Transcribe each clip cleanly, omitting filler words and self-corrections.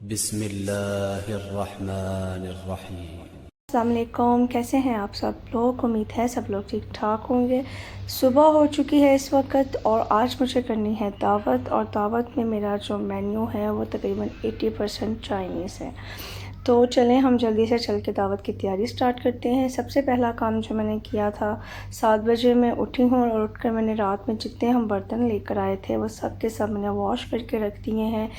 बिस्मिल्लाहिर्रहमानिर्रहीम। अस्सलाम वालेकुम, कैसे हैं आप सब लोग। उम्मीद है सब लोग ठीक ठाक होंगे। सुबह हो चुकी है इस वक्त और आज मुझे करनी है दावत, और दावत में मेरा जो मेन्यू है वो तकरीबन 80% चाइनीज़ है। तो चलें हम जल्दी से चल के दावत की तैयारी स्टार्ट करते हैं। सबसे पहला काम जो मैंने किया था, 7 बजे मैं उठी हूँ और उठकर मैंने रात में जितने हम बर्तन लेकर आए थे वो सब के सब मैंने वॉश करके रख दिए हैं,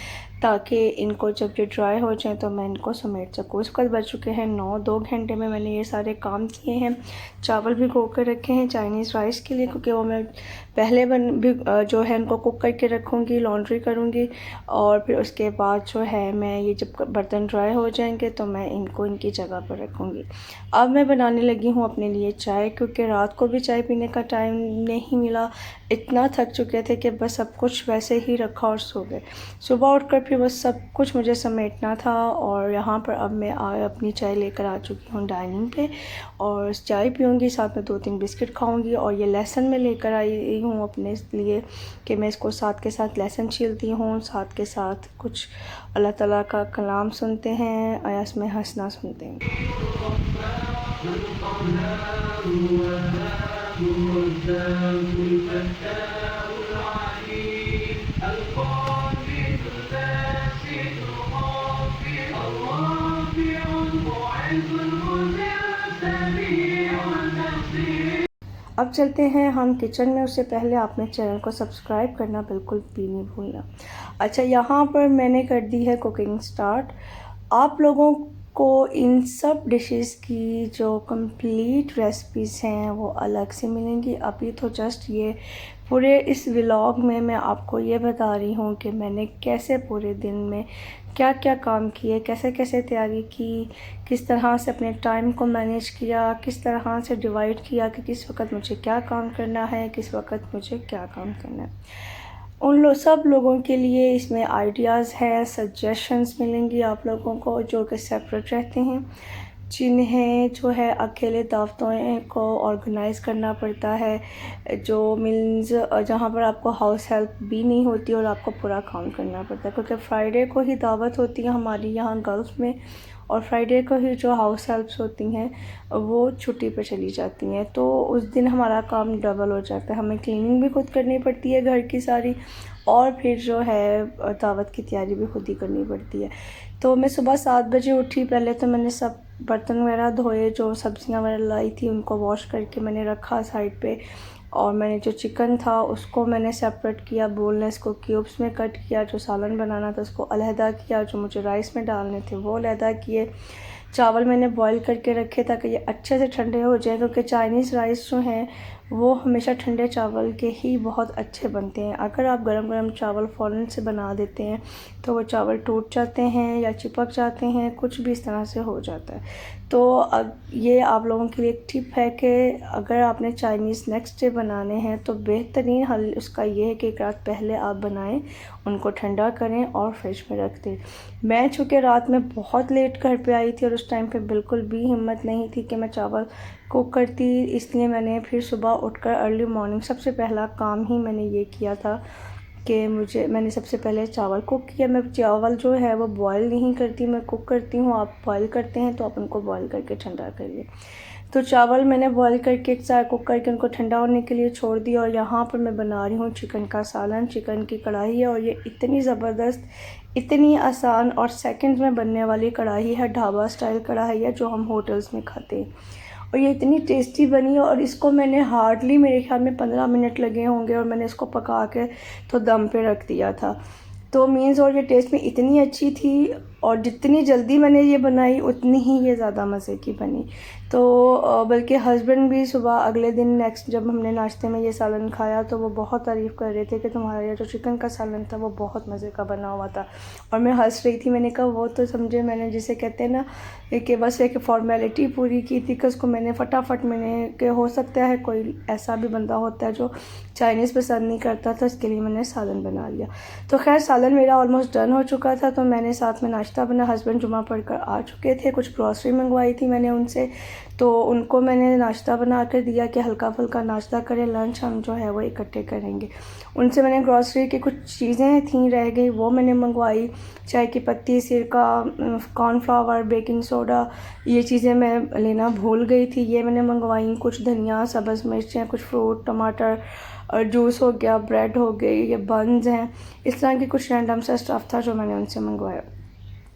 ताकि इनको जब ये ड्राई हो जाएं तो मैं इनको समेट सकूँ। इस वक्त बज चुके हैं 9। 2 घंटे में मैंने ये सारे काम किए हैं। चावल भी भिगो कर रखे हैं चाइनीज़ राइस के लिए, क्योंकि वो मैं पहले जो है इनको कुक करके रखूँगी, लॉन्ड्री करूँगी, और फिर उसके बाद जो है मैं ये जब बर्तन ड्राई हो जाएंगे तो मैं इनको इनकी जगह पर रखूँगी। अब मैं बनाने लगी हूँ अपने लिए चाय, क्योंकि रात को भी चाय पीने का टाइम नहीं मिला। इतना थक चुके थे कि बस सब कुछ वैसे ही रखा और सो गए। सुबह उठकर फिर बस सब कुछ मुझे समेटना था, और यहाँ पर अब मैं अपनी चाय लेकर आ चुकी हूँ डाइनिंग पे, और चाय पीऊँगी, साथ में 2-3 बिस्किट खाऊँगी। और ये लहसुन मैं लेकर आई हूँ अपने लिए कि मैं इसको साथ के साथ लहसुन छीलती हूँ, साथ के साथ कुछ अल्लाह ताला का कलाम सुनते हैं या इसमें हंसना सुनते हैं। अब चलते हैं हम किचन में। उससे पहले आपने चैनल को सब्सक्राइब करना बिल्कुल भी नहीं भूलना। अच्छा, यहाँ पर मैंने कर दी है कुकिंग स्टार्ट। आप लोगों को इन सब डिशेस की जो कंप्लीट रेसिपीज़ हैं वो अलग से मिलेंगी। अभी तो जस्ट ये पूरे इस व्लॉग में मैं आपको ये बता रही हूँ कि मैंने कैसे पूरे दिन में क्या क्या काम किए, कैसे कैसे तैयारी की, किस तरह से अपने टाइम को मैनेज किया, किस तरह से डिवाइड किया कि किस वक्त मुझे क्या काम करना है, किस वक्त मुझे क्या काम करना है। सब लोगों के लिए इसमें आइडियाज़ हैं, सजेशंस मिलेंगी आप लोगों को जो कि सेपरेट रहते हैं, जिन्हें जो है अकेले दावतों को ऑर्गेनाइज़ करना पड़ता है, जो मीन्स जहाँ पर आपको हाउस हेल्प भी नहीं होती और आपको पूरा काम करना पड़ता है, क्योंकि फ्राइडे को ही दावत होती है हमारी यहाँ गल्फ़ में, और फ्राइडे को ही जो हाउस हेल्प्स होती हैं वो छुट्टी पे चली जाती हैं। तो उस दिन हमारा काम डबल हो जाता है, हमें क्लीनिंग भी खुद करनी पड़ती है घर की सारी, और फिर जो है दावत की तैयारी भी खुद ही करनी पड़ती है। तो मैं सुबह 7 बजे उठी। पहले तो मैंने सब बर्तन वगैरह धोए, जो सब्ज़ियाँ वगैरह लाई थी उनको वॉश करके मैंने रखा साइड पे, और मैंने जो चिकन था उसको मैंने सेपरेट किया, बोनलेस को क्यूब्स में कट किया, जो सालन बनाना था उसको अलहदा किया, जो मुझे राइस में डालने थे वो अलहदा किए। चावल मैंने बॉईल करके रखे ताकि ये अच्छे से ठंडे हो जाए, क्योंकि चाइनीज़ राइस जो हैं वो हमेशा ठंडे चावल के ही बहुत अच्छे बनते हैं। अगर आप गरम गरम चावल फ़ौरन से बना देते हैं तो वो चावल टूट जाते हैं या चिपक जाते हैं, कुछ भी इस तरह से हो जाता है। तो अब ये आप लोगों के लिए एक टिप है कि अगर आपने चाइनीज़ नेक्स्ट डे बनाने हैं तो बेहतरीन हल उसका ये है कि एक रात पहले आप बनाएं, उनको ठंडा करें और फ्रिज में रख दें। मैं चूँकि रात में बहुत लेट घर पे आई थी और उस टाइम पे बिल्कुल भी हिम्मत नहीं थी कि मैं चावल कुक करती, इसलिए मैंने फिर सुबह उठकर अर्ली मॉर्निंग सबसे पहला काम ही मैंने ये किया था कि मैंने सबसे पहले चावल कुक किया। मैं चावल जो है वो बॉयल नहीं करती, मैं कुक करती हूँ। आप बॉयल करते हैं तो आप उनको बॉयल करके ठंडा करिए। तो चावल मैंने बॉयल करके एक साथ कुक करके उनको ठंडा होने के लिए छोड़ दिया, और यहाँ पर मैं बना रही हूँ चिकन का सालन। चिकन की कढ़ाई है और ये इतनी ज़बरदस्त, इतनी आसान और सेकंड्स में बनने वाली कढ़ाई है। ढाबा स्टाइल कढ़ाई है जो हम होटल्स में खाते हैं, और ये इतनी टेस्टी बनी। और इसको मैंने हार्डली मेरे ख्याल में 15 मिनट लगे होंगे, और मैंने इसको पका के तो दम पे रख दिया था। तो मीन्स और ये टेस्ट में इतनी अच्छी थी, और जितनी जल्दी मैंने ये बनाई उतनी ही ये ज़्यादा मज़े की बनी। तो बल्कि हस्बैंड भी सुबह अगले दिन नेक्स्ट जब हमने नाश्ते में ये सालन खाया तो वो बहुत तारीफ़ कर रहे थे कि तुम्हारा ये जो चिकन का सालन था वो बहुत मज़े का बना हुआ था। और मैं हंस रही थी। मैंने कहा वो तो समझे मैंने जिसे कहते हैं ना कि बस एक फॉर्मेलिटी पूरी की थी, कि उसको मैंने फटाफट मैंने कि हो सकता है कोई ऐसा भी बंदा होता है जो चाइनीज़ पसंद नहीं करता, तो इसके लिए मैंने सालन बना लिया। तो खैर सालन मेरा ऑलमोस्ट डन हो चुका था, तो मैंने साथ में नाश्ते नाश्ता बना, हस्बैंड जुमा पढ़कर आ चुके थे, कुछ ग्रॉसरी मंगवाई थी मैंने उनसे, तो उनको मैंने नाश्ता बना कर दिया कि हल्का फुल्का नाश्ता करें, लंच हम जो है वो इकट्ठे करेंगे। उनसे मैंने ग्रॉसरी की कुछ चीज़ें थी रह गई, वो मैंने मंगवाई, चाय की पत्ती, सिरका, कॉर्नफ्लावर, बेकिंग सोडा, ये चीज़ें मैं लेना भूल गई थी, ये मैंने मंगवाई। कुछ धनिया, सब्ज़ मिर्चें, कुछ फ्रूट, टमाटर, और जूस हो गया, ब्रेड हो गई, ये बन्स हैं, इस तरह की कुछ रैंडम सा स्टफ़ था जो मैंने उनसे मंगवाया।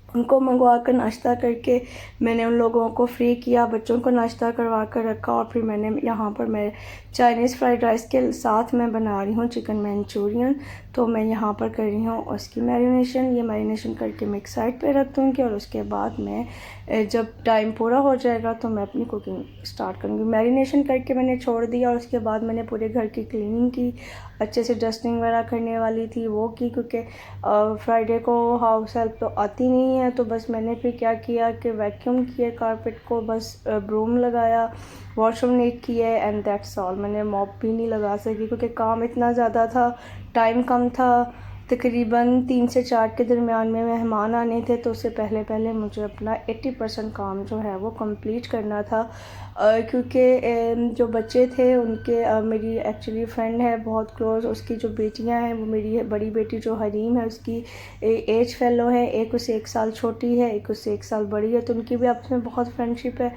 उनको मंगवा कर नाश्ता करके मैंने उन लोगों को फ्री किया, बच्चों को नाश्ता करवा कर रखा, और फिर मैंने यहाँ पर मैं चाइनीज़ फ्राइड राइस के साथ मैं बना रही हूँ चिकन मंचूरियन। तो मैं यहाँ पर कर रही हूँ उसकी मैरिनेशन। ये मैरिनेशन करके मैं एक साइड पे रख दूँगी, और उसके बाद मैं जब टाइम पूरा हो जाएगा तो मैं अपनी कुकिंग स्टार्ट करूँगी। मैरिनेशन करके मैंने छोड़ दिया, और उसके बाद मैंने पूरे घर की क्लीनिंग की, अच्छे से डस्टिंग वगैरह करने वाली थी वो की, क्योंकि फ्राइडे को हाउस हेल्प तो आती नहीं है। तो बस मैंने फिर क्या किया कि वैक्यूम किए कारपेट को, बस ब्रूम लगाया, वॉशरूम नीट किए, एंड दैट्स ऑल। मैंने मॉप भी नहीं लगा सकी क्योंकि काम इतना ज़्यादा था, टाइम कम था। तकरीबन 3 से 4 के दरमियान में मेहमान आने थे, तो उससे पहले पहले मुझे अपना 80% काम जो है वो कंप्लीट करना था, क्योंकि जो बच्चे थे उनके मेरी एक्चुअली फ्रेंड है बहुत क्लोज़, उसकी जो बेटियां हैं वो मेरी बड़ी बेटी जो हरीम है उसकी एज फेलो है, एक उससे 1 साल छोटी है, एक उससे 1 साल बड़ी है, तो उनकी भी आपस में बहुत फ्रेंडशिप है।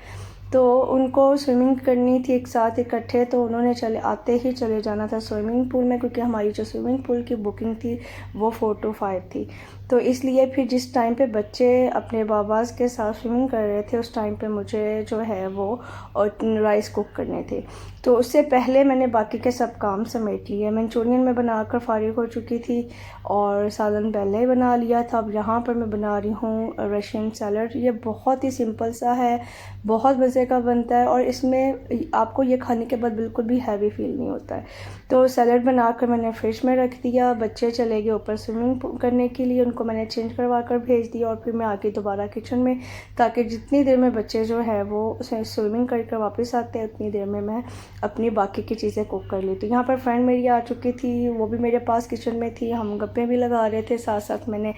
तो उनको स्विमिंग करनी थी एक साथ इकट्ठे, तो उन्होंने आते ही चले जाना था स्विमिंग पूल में, क्योंकि हमारी जो स्विमिंग पूल की बुकिंग थी वो 4 to 5 थी। तो इसलिए फिर जिस टाइम पे बच्चे अपने बाबास के साथ स्विमिंग कर रहे थे उस टाइम पे मुझे जो है वो राइस कुक करने थे। तो उससे पहले मैंने बाकी के सब काम समेट लिए। मंचूरियन में बनाकर फ़ारिग हो चुकी थी, और सालन पहले ही बना लिया था। अब यहाँ पर मैं बना रही हूँ रशियन सैलड। ये बहुत ही सिंपल सा है, बहुत मज़े का बनता है, और इसमें आपको ये खाने के बाद बिल्कुल भी हैवी फील नहीं होता है। तो सैलड बनाकर मैंने फ्रिज में रख दिया। बच्चे चले गए ऊपर स्विमिंग करने के लिए, उनको मैंने चेंज करवा कर भेज दिया, और फिर मैं आ गई दोबारा किचन में, ताकि जितनी देर में बच्चे जो है वो स्विमिंग कर वापस आते हैं उतनी देर में मैं अपनी बाकी की चीज़ें कुक कर लेती हूँ। यहाँ पर फ्रेंड मेरी आ चुकी थी, वो भी मेरे पास किचन में थी, हम गप्पे भी लगा रहे थे, साथ साथ मैंने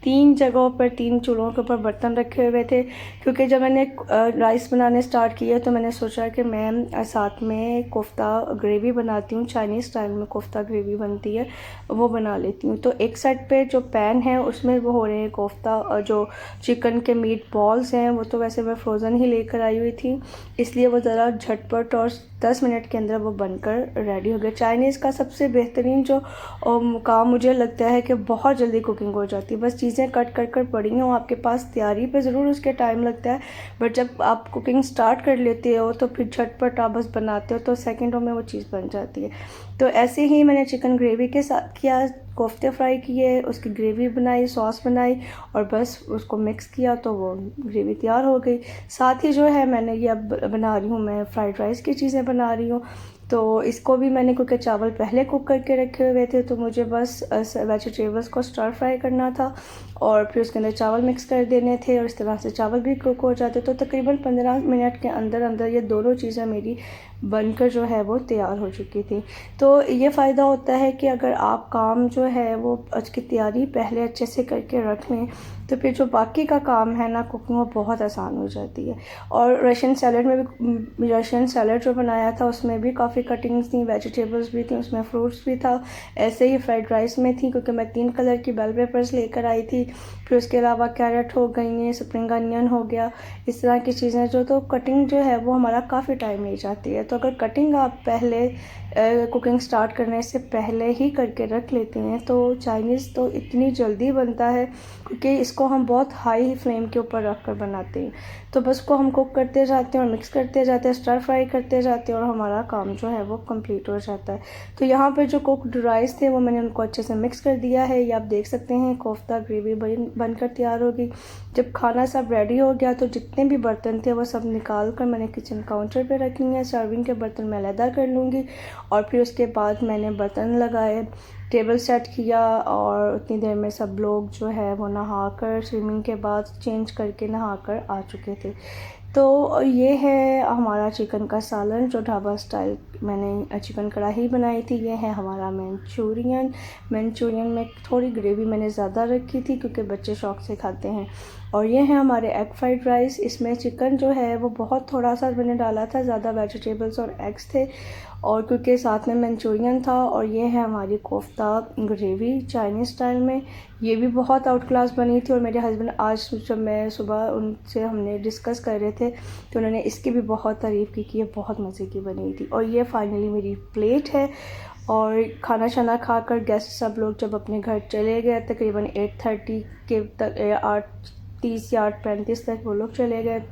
3 जगहों पर 3 चूल्हों के ऊपर बर्तन रखे हुए थे, क्योंकि जब मैंने राइस बनाने स्टार्ट किया तो मैंने सोचा कि मैं साथ में कोफ्ता ग्रेवी बनाती हूँ, चाइनीज़ स्टाइल में कोफ्ता ग्रेवी बनती है वो बना लेती हूँ। तो एक साइड पे जो पैन है उसमें वो हो रहे हैं कोफ्ता, और जो चिकन के मीट बॉल्स हैं वो तो वैसे मैं फ्रोज़न ही लेकर आई हुई थी, इसलिए वो ज़रा झटपट और 10 मिनट के अंदर वो बनकर रेडी हो गया। चाइनीज़ का सबसे बेहतरीन जो काम मुझे लगता है कि बहुत जल्दी कुकिंग हो जाती है, बस चीज़ें कट कर पड़ी हों आपके पास, तैयारी पे ज़रूर उसके टाइम लगता है, बट जब आप कुकिंग स्टार्ट कर लेते हो तो फिर झटपट आप बस बनाते हो तो सेकंडों में वो चीज़ बन जाती है। तो ऐसे ही मैंने चिकन ग्रेवी के साथ किया, कोफ्ते फ्राई किए, उसकी ग्रेवी बनाई, सॉस बनाई, और बस उसको मिक्स किया तो वो ग्रेवी तैयार हो गई। साथ ही जो है मैंने ये अब बना रही हूँ, मैं फ्राइड राइस की चीज़ें बना रही हूँ। तो इसको भी मैंने, क्योंकि चावल पहले कुक करके रखे हुए थे, तो मुझे बस वेजिटेबल्स को स्टर फ्राई करना था, और फिर उसके अंदर चावल मिक्स कर देने थे, और इस तरह से चावल भी कुक हो जाते। तो तकरीबन 15 मिनट के अंदर अंदर ये दोनों चीज़ें मेरी बनकर जो है वो तैयार हो चुकी थी। तो ये फ़ायदा होता है कि अगर आप काम जो है वो उसकी तैयारी पहले अच्छे से करके रख लें, तो फिर जो बाकी का काम है ना कुकिंग, वो बहुत आसान हो जाती है। और रशियन सैलड में भी, रशियन सैलड जो बनाया था उसमें भी काफ़ी कटिंग्स थी, वेजिटेबल्स भी थी, उसमें फ्रूट्स भी था। ऐसे ही फ्राइड राइस में थी, क्योंकि मैं 3 कलर की बेल पेपर्स लेकर आई थी, फिर उसके अलावा कैरेट हो गई हैं, स्प्रिंग अनियन हो गया, इस तरह की चीज़ें जो, तो कटिंग जो है वो हमारा काफ़ी टाइम ले जाती है। तो अगर कटिंग आप पहले कुकिंग स्टार्ट करने से पहले ही करके रख लेते हैं तो चाइनीज़ तो इतनी जल्दी बनता है, क्योंकि इसको हम बहुत हाई फ्लेम के ऊपर रख कर बनाते हैं। तो बस को हम कुक करते जाते हैं और मिक्स करते जाते हैं, स्टर फ्राई करते जाते हैं, और हमारा काम जो है वो कंप्लीट हो जाता है। तो यहाँ पर जो कुक्ड राइस थे वो मैंने उनको अच्छे से मिक्स कर दिया है। ये आप देख सकते हैं कोफ्ता ग्रेवी बनकर तैयार होगी। जब खाना सब रेडी हो गया तो जितने भी बर्तन थे वो सब निकाल कर मैंने किचन काउंटर पे रख लिए हैं। सर्विंग के बर्तन मैं अलहदा कर लूँगी, और फिर उसके बाद मैंने बर्तन लगाए, टेबल सेट किया, और उतनी देर में सब लोग जो है वो नहाकर, स्विमिंग के बाद चेंज करके नहाकर आ चुके थे। तो ये है हमारा चिकन का सालन जो ढाबा स्टाइल मैंने चिकन कढ़ाई बनाई थी। ये है हमारा मंचूरियन में थोड़ी ग्रेवी मैंने ज़्यादा रखी थी क्योंकि बच्चे शौक़ से खाते हैं। और ये है हमारे एग फ्राइड राइस। इसमें चिकन जो है वो बहुत थोड़ा सा मैंने डाला था, ज़्यादा वेजिटेबल्स और एग्स थे और क्योंकि साथ में मंचूरियन था। और ये है हमारी कोफ्ता ग्रेवी चाइनीज़ स्टाइल में, ये भी बहुत आउट क्लास बनी थी। और मेरे हस्बैंड आज जब मैं सुबह उनसे हमने डिस्कस कर रहे थे तो उन्होंने इसकी भी बहुत तारीफ़ की कि ये बहुत मज़े की बनी थी। और ये फाइनली मेरी प्लेट है। और खाना शाना खाकर गेस्ट सब लोग जब अपने घर चले गए तकरीबन 8:30 के तक 8:30 या 8:35 तक वो लोग चले गए।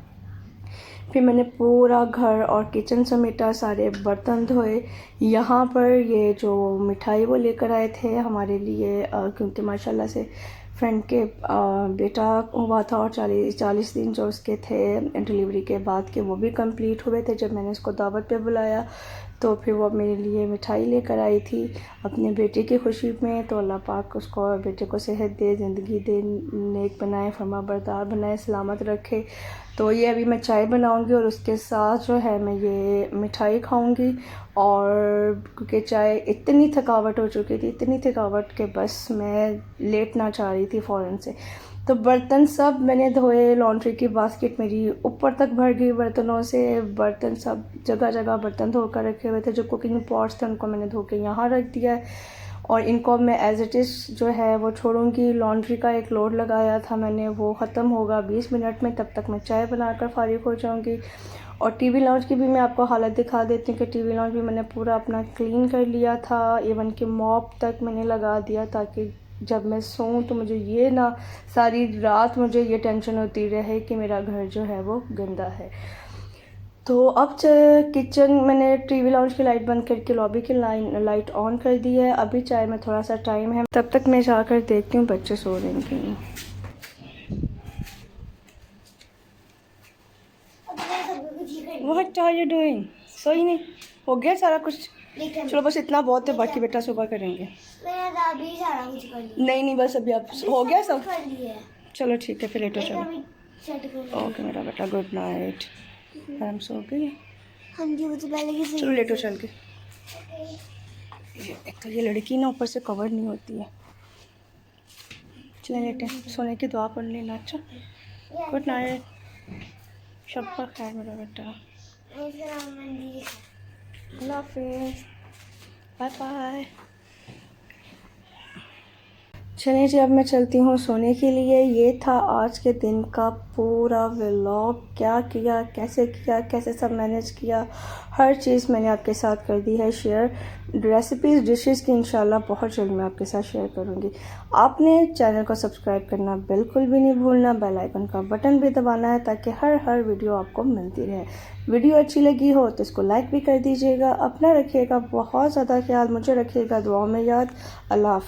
फिर मैंने पूरा घर और किचन समेटा, सारे बर्तन धोए। यहाँ पर ये जो मिठाई वो लेकर आए थे हमारे लिए क्योंकि माशाल्लाह से फ्रेंड के बेटा हुआ था और 40 दिन जो उसके थे डिलीवरी के बाद के वो भी कंप्लीट हुए थे। जब मैंने उसको दावत पे बुलाया तो फिर वो मेरे लिए मिठाई लेकर आई थी अपने बेटे की खुशी में। तो अल्लाह पाक उसको और बेटे को सेहत दे, ज़िंदगी दे, नेक बनाए, फरमा बरदार बनाए, सलामत रखे। तो ये अभी मैं चाय बनाऊंगी और उसके साथ जो है मैं ये मिठाई खाऊंगी। और क्योंकि चाय इतनी थकावट हो चुकी थी, इतनी थकावट के बस मैं लेटना चाह रही थी फ़ौरन से। तो बर्तन सब मैंने धोए, लॉन्ड्री की बास्केट मेरी ऊपर तक भर गई बर्तनों से। बर्तन सब जगह जगह बर्तन धोकर रखे हुए थे। जो कुकिंग पॉट्स थे उनको मैंने धो के यहाँ रख दिया है और इनको मैं एज़ इट इज़ जो है वो छोड़ूंगी। लॉन्ड्री का एक लोड लगाया था मैंने, वो ख़त्म होगा 20 मिनट में, तब तक मैं चाय बनाकर फ़ारिग हो जाऊंगी। और टीवी लाउंज की भी मैं आपको हालत दिखा देती हूँ कि टीवी लाउंज भी मैंने पूरा अपना क्लीन कर लिया था, इवन कि मॉप तक मैंने लगा दिया ताकि जब मैं सोऊं तो मुझे ये ना सारी रात मुझे ये टेंशन होती रहे कि मेरा घर जो है वो गंदा है। तो अब किचन मैंने टीवी लाउंज की लाइट बंद करके लॉबी की लाइट ऑन कर दी है। अभी चाय में थोड़ा सा टाइम है, तब तक मैं जाकर देखती हूँ बच्चे सो रहे हैं कि नहीं। What are you doing? सोई नहीं? हो गया सारा कुछ? चलो बस इतना बहुत है, बाकी बेटा सुबह करेंगे। नहीं बस अभी आप हो गया सब? चलो ठीक है फिर लेटो। चलो ओके मेरा बेटा, गुड नाइट। आराम सो गई? हाँ जी, वो तो पहले ही। चलो लेटो चल के। एक तो ये लड़की ना ऊपर से कवर नहीं होती है। चले लेटे, सोने की दुआ पढ़ लेना। अच्छा गुड नाइट, शब खैर मेरा बेटा। अल्लाह हाफिज़, बाय बाय। चलिए जी अब मैं चलती हूँ सोने के लिए। ये था आज के दिन का पूरा व्लॉग। क्या किया, कैसे सब मैनेज किया, हर चीज़ मैंने आपके साथ कर दी है शेयर। रेसिपीज़ डिशेस की इंशाल्लाह बहुत जल्द मैं आपके साथ शेयर करूँगी। आपने चैनल को सब्सक्राइब करना बिल्कुल भी नहीं भूलना, बेल आइकन का बटन भी दबाना है ताकि हर वीडियो आपको मिलती रहे। वीडियो अच्छी लगी हो तो इसको लाइक भी कर दीजिएगा। अपना रखिएगा बहुत ज़्यादा ख्याल, मुझे रखिएगा दुआओं में याद। अल्लाह हाफ़िज़।